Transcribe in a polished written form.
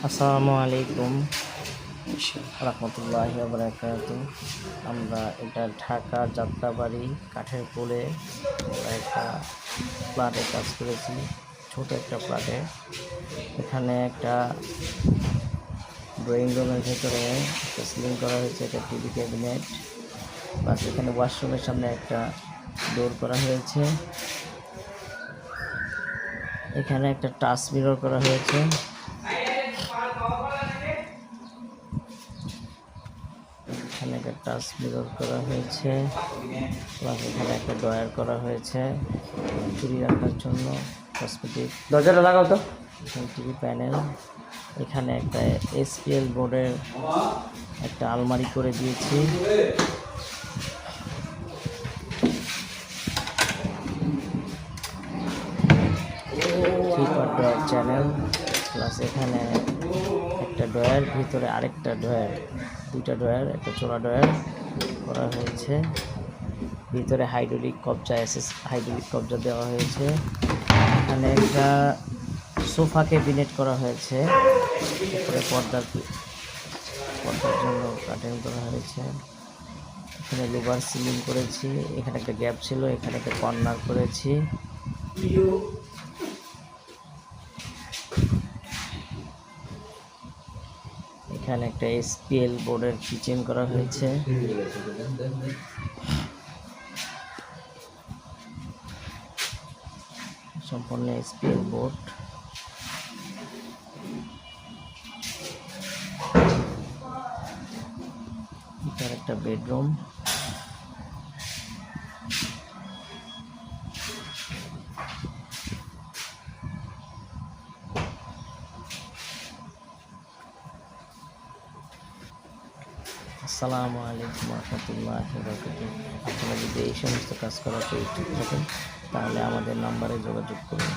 আসসালামু আলাইকুম রহমতুল্লাহি ওয়া বারাকাতুহু। আমরা এটা ঢাকা যাত্রাবাড়ি কাঠের পোলে একটা ফ্ল্যাটে কাজ করেছি, ছোট একটা ফ্ল্যাটে। এখানে একটা ড্রয়িং রুমের ভেতরে একটা সিলিং করা হয়েছে, একটা টিভি ক্যাবিনেট, প্লাস এখানে ওয়াশরুমের সামনে একটা ডোর করা হয়েছে। এখানে একটা টাচ মিরর করা হয়েছে। এখানে একটা টাচ মিরর করা হয়েছে, প্লাস এখানে একটা ড্রয়ার করা হয়েছে চুরি রাখার জন্য, কসমেটিক। দরজাটা লাগাও তো। এখানে টিভি প্যানেল, এখানে একটা এসপিএল বোর্ডের একটা আলমারি করে দিয়েছি। থ্রি-পার্ট ড্রয়ার চ্যানেল, প্লাস এখানে একটা ড্রয়ার, ভিতরে আরেকটা ড্রয়ার, দুইটা ড্রয়ার, একটা চোলা ড্রয়ার করা হয়েছে। ভিতরে হাইড্রোলিক কবজা, হাইড্রোলিক কবজা দেওয়া হয়েছে। এখানে একটা সোফা ক্যাবিনেট করা হয়েছে, উপরে পর্দার জন্য কার্টেন করা হয়েছে। এখানে লোভার সিলিং করেছি, এখানে একটা গ্যাপ ছিল, এখানে একটা কর্নার করেছি। এখানে একটা এসপিএল বোর্ডের কিচেন করা হয়েছে। সম্পূর্ণ এসপিএল বোর্ড। এটার একটা বেডরুম। আসসালামু আলাইকুম রহমতুল্লাহি ওয়া বারাকাতুহু। আপনারা যদি এই সমস্ত কাজ করাতে ইচ্ছুক থাকেন তাহলে আমাদের নাম্বারে যোগাযোগ করুন।